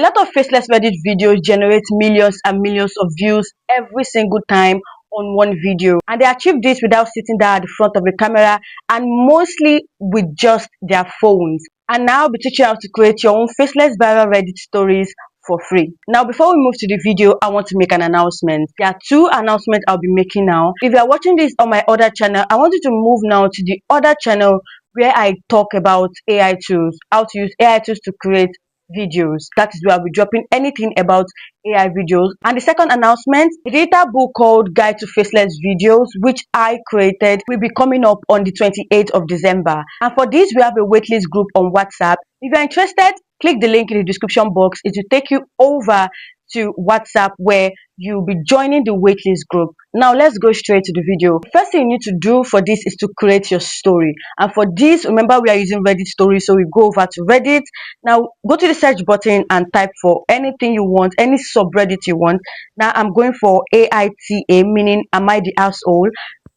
lot of faceless Reddit videos generate millions and millions of views every single time on one video, and they achieve this without sitting down at the front of the camera and mostly with just their phones. And now I'll be teaching you how to create your own faceless viral Reddit stories for free. Now, before we move to the video, I want to make an announcement. There are two announcements I'll be making now. If you are watching this on my other channel, I want you to move now to the other channel where I talk about AI tools, how to use AI tools to create videos. That is where I'll be dropping anything about AI videos. And the second announcement, the data book called Guide to Faceless Videos, which I created, will be coming up on the 28th of December. And for this, we have a waitlist group on WhatsApp. If you're interested, click the link in the description box. It will take you over to WhatsApp where you'll be joining the waitlist group. Now let's go straight to the video. First thing you need to do for this is to create your story. And for this, remember we are using Reddit stories, so we go over to Reddit. Now go to the search button and type for anything you want, any subreddit you want. Now I'm going for AITA, meaning am I the asshole?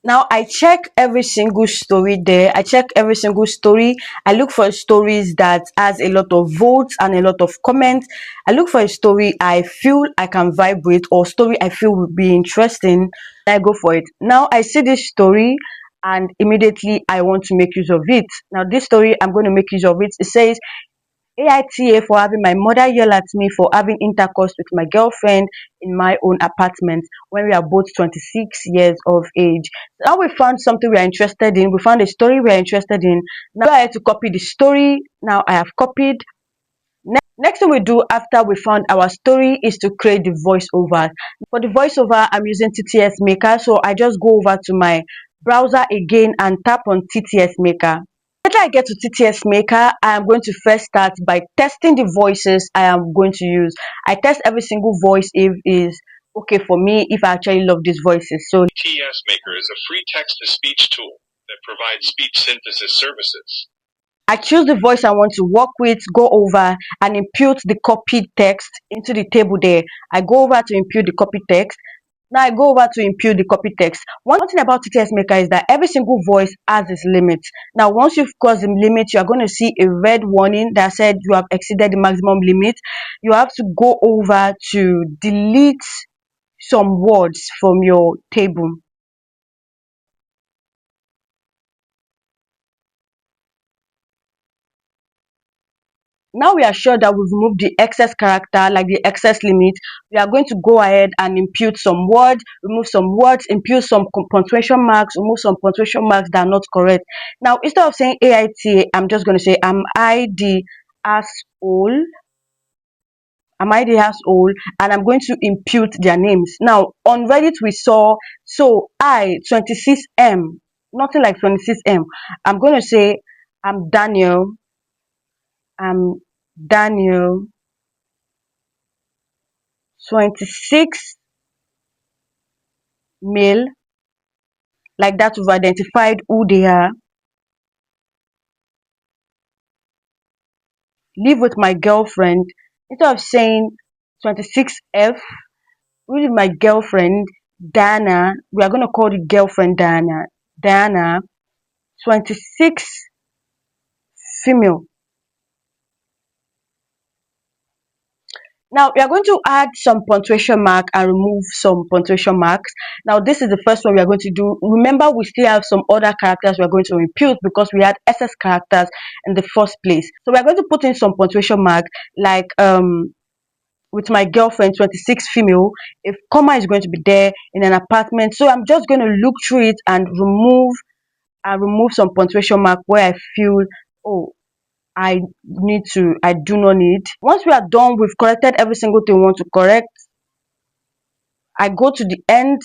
Now I check every single story there. I check every single story. I look for stories that has a lot of votes and a lot of comments. I look for a story I feel I can vibe with, or story I feel would be interesting. I go for it. Now I see this story and immediately I want to make use of it. Now this story, I'm going to make use of it. It says, AITA for having my mother yell at me for having intercourse with my girlfriend in my own apartment when we are both 26 years of age. Now we found something we are interested in. We found a story we are interested in. Now I have to copy the story. Now I have copied. Next thing we do after we found our story is to create the voiceover. For the voiceover, I'm using TTS Maker. So I just go over to my browser again and tap on TTS Maker. After I get to TTS Maker, I am going to first start by testing the voices I am going to use. I test every single voice if it is okay for me, if I actually love these voices. So TTS Maker is a free text-to-speech tool that provides speech synthesis services. I choose the voice I want to work with, go over and impute the copied text into the table there. I go over to impute the copied text. Now I go over to impute the copy text. One thing about TTS Maker is that every single voice has its limit. Now, once you've crossed the limit, you are going to see a red warning that said you have exceeded the maximum limit. You have to go over to delete some words from your table. Now we are sure that we've removed the excess character, like the excess limit. We are going to go ahead and impute some words, remove some words, impute some punctuation marks, remove some punctuation marks that are not correct. Now, instead of saying AITA, I'm just going to say, am I the asshole? Am I the asshole? And I'm going to impute their names. Now, on Reddit, we saw, so I, 26M, nothing like 26M. I'm going to say, I'm Daniel. I'm Daniel, 26, male, like that. We've identified who they are. Live with my girlfriend. Instead of saying 26F, with my girlfriend Dana, we are going to call the girlfriend Dana. Dana, 26, female. Now we are going to add some punctuation mark and remove some punctuation marks. Now this is the first one we are going to do. Remember, we still have some other characters we are going to impute because we had excess characters in the first place. So we are going to put in some punctuation mark, like with my girlfriend 26 female, if comma is going to be there in an apartment. So I'm just going to look through it and remove some punctuation mark where I feel, oh, I do not need. Once we are done, we've corrected every single thing we want to correct. I go to the end.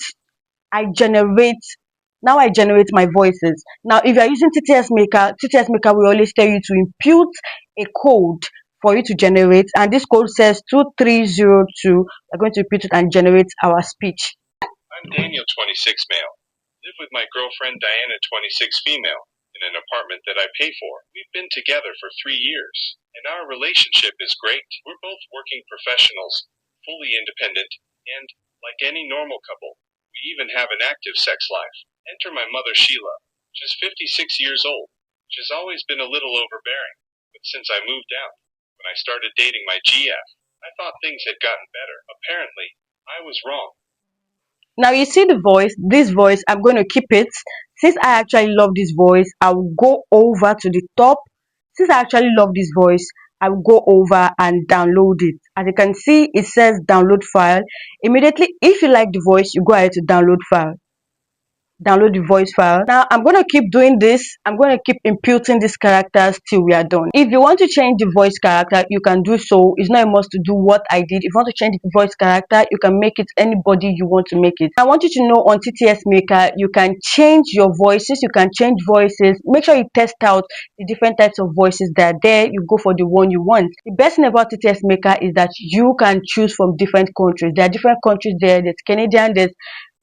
Now I generate my voices. Now, if you are using TTS Maker will always tell you to impute a code for you to generate. And this code says 2302. We're going to impute it and generate our speech. I'm Daniel, 26 male. Live with my girlfriend Diana, 26 female, in an apartment that I pay for. We've been together for 3 years, and our relationship is great. We're both working professionals, fully independent, and, like any normal couple, we even have an active sex life. Enter my mother Sheila. She's 56 years old. She's always been a little overbearing, but since I moved out, when I started dating my GF, I thought things had gotten better. Apparently, I was wrong. Now you see the voice, this voice, I'm going to keep it. Since I actually love this voice, I will go over to the top. Since I actually love this voice, I will go over and download it. As you can see, it says download file. Immediately, if you like the voice, you go ahead to download the voice file. Now I'm going to keep doing this. I'm going to keep imputing these characters till we are done. If you want to change the voice character, you can do so. It's not a must to do what I did. If you want to change the voice character, you can make it anybody you want to make it. I want you to know on TTS Maker, you can change your voices. You can change voices. Make sure you test out the different types of voices that are there. You go for the one you want. The best thing about TTS Maker is that you can choose from different countries. There are different countries there. There's Canadian, there's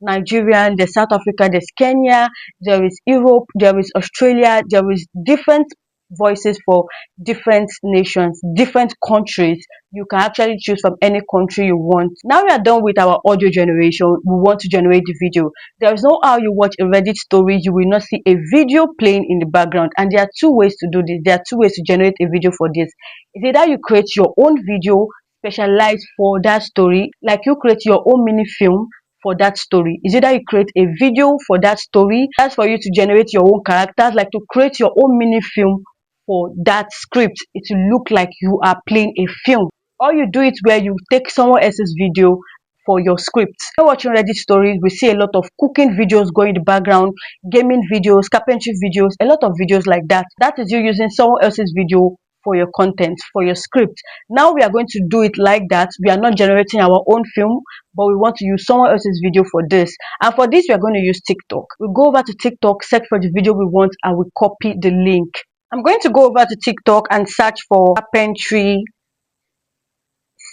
Nigerian, there's South Africa, there's Kenya, there is Europe, there is Australia, there is different voices for different nations, different countries. You can actually choose from any country you want. Now we are done with our audio generation. We want to generate the video. There is no how you watch a Reddit story, you will not see a video playing in the background. And there are two ways to do this. There are two ways to generate a video for this. It's either you create your own video specialized for that story, like you create your own mini film for that story. Is either you create a video for that story, that's for you to generate your own characters, like to create your own mini film for that script. It will look like you are playing a film. Or you do it where you take someone else's video for your script. When watching Reddit stories, we see a lot of cooking videos going in the background, gaming videos, carpentry videos, a lot of videos like that. That is you using someone else's video for your content, for your script. Now we are going to do it like that. We are not generating our own film, but we want to use someone else's video for this. And for this, we are going to use TikTok. We go over to TikTok, search for the video we want, and we copy the link. I'm going to go over to TikTok and search for carpentry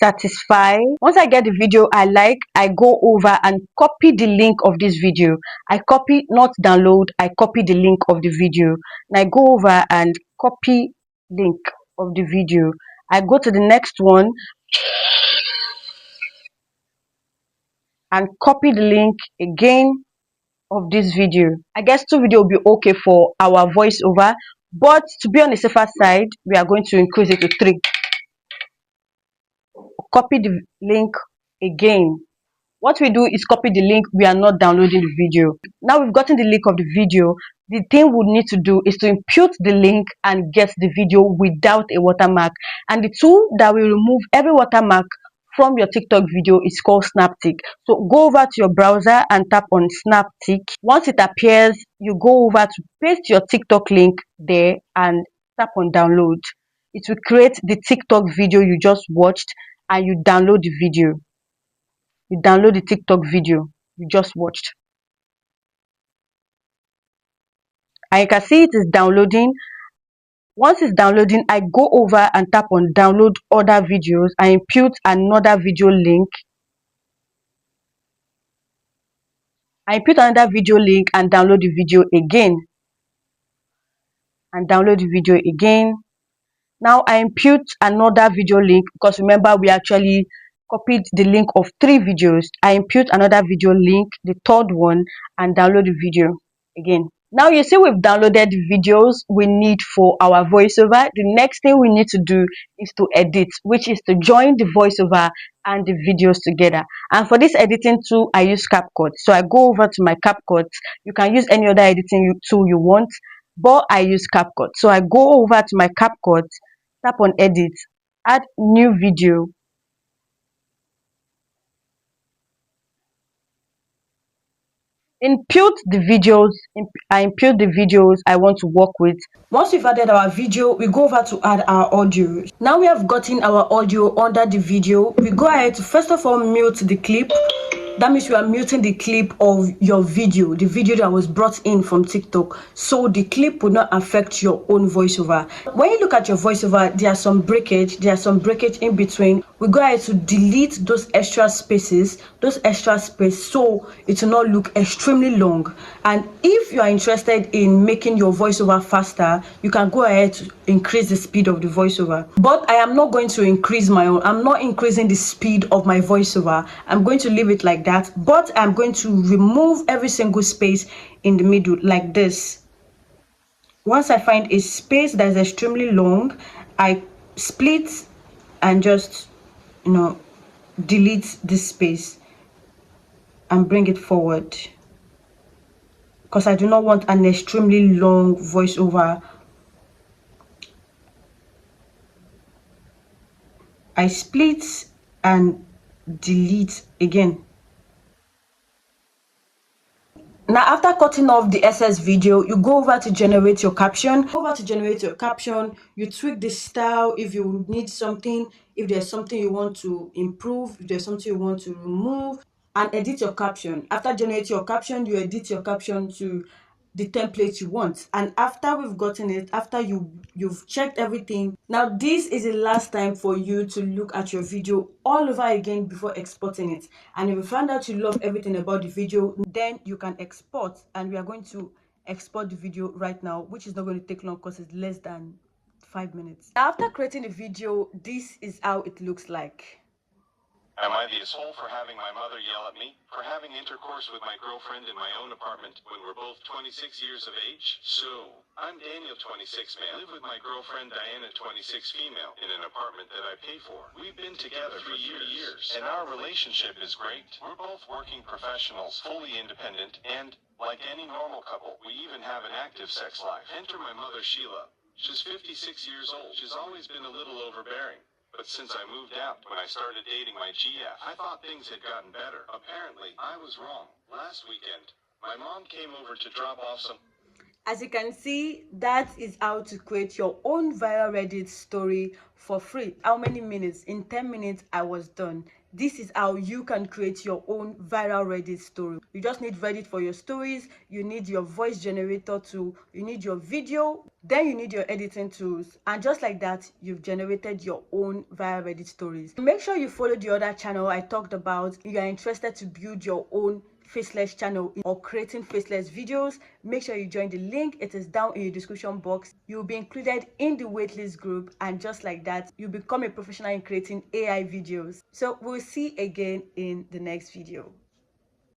satisfy. Once I get the video I like, I go over and copy the link of this video. I copy, not download, I copy the link of the video. And I go over and copy link of the video. I go to the next one and copy the link again of this video. I guess two video will be okay for our voiceover, but to be on the safer side, we are going to increase it to 3. Copy the link again. What we do is copy the link. We are not downloading the video. Now we've gotten the link of the video. The thing we need to do is to impute the link and get the video without a watermark. And the tool that will remove every watermark from your TikTok video is called Snaptic. So go over to your browser and tap on Snaptic. Once it appears, you go over to paste your TikTok link there and tap on download. It will create the TikTok video you just watched and you download the video. You download the TikTok video you just watched. And you can see it is downloading. Once it's downloading, I go over and tap on download other videos. I impute another video link. I impute another video link and download the video again. And download the video again. Now I impute another video link because remember we actually copied the link of 3 videos. I impute another video link, the third one, and download the video again. Now you see we've downloaded the videos we need for our voiceover. The next thing we need to do is to edit, which is to join the voiceover and the videos together. And for this editing tool, I use CapCut. So I go over to my CapCut. You can use any other editing tool you want, but I use CapCut. So I go over to my CapCut, tap on edit, add new video. Impute the videos. I impute the videos I want to work with. Once we've added our video, we go over to add our audio. Now we have gotten our audio under the video. We go ahead to first of all mute the clip. That means you are muting the clip of your video, the video that was brought in from TikTok. So the clip will not affect your own voiceover. When you look at your voiceover, there's some breakage in between. We go ahead to delete those extra spaces, so it will not look extremely long. And if you are interested in making your voiceover faster, you can go ahead to increase the speed of the voiceover. But I am not going to increase my own. I'm not increasing the speed of my voiceover. I'm going to leave it like that, but I'm going to remove every single space in the middle like this. Once I find a space that is extremely long, I split and just you know, delete this space and bring it forward, because I do not want an extremely long voiceover. I split and delete again. Now, after cutting off the excess video, you go over to generate your caption. You tweak the style if you need something, if there's something you want to improve, if there's something you want to remove, and edit your caption. After generating your caption, you edit your caption to the template you want. And after we've gotten it, after you've checked everything, now this is the last time for you to look at your video all over again before exporting it. And if you find out you love everything about the video, then you can export. And we are going to export the video right now, which is not going to take long because it's less than 5 minutes. After creating the video, this is how it looks like. Am I the asshole for having my mother yell at me? For having intercourse with my girlfriend in my own apartment when we're both 26 years of age? So, I'm Daniel, 26 male. I live with my girlfriend Diana, 26 female, in an apartment that I pay for. We've been together for 3 years, and our relationship is great. We're both working professionals, fully independent, and, like any normal couple, we even have an active sex life. Enter my mother Sheila. She's 56 years old. She's always been a little overbearing. But since I moved out, when I started dating my GF, I thought things had gotten better. Apparently, I was wrong. Last weekend, my mom came over to drop off some... As you can see, that is how to create your own viral Reddit story for free. How many minutes? In 10 minutes, I was done. This is how you can create your own viral Reddit story. You just need Reddit for your stories. You need your voice generator tool. You need your video. Then you need your editing tools. And just like that, you've generated your own viral Reddit stories. Make sure you follow the other channel I talked about. If you are interested to build your own faceless channel or creating faceless videos, make sure you join the link. It is down in the description box. You'll be included in the waitlist group, and just like that, you become a professional in creating AI videos. So we'll see again in the next video.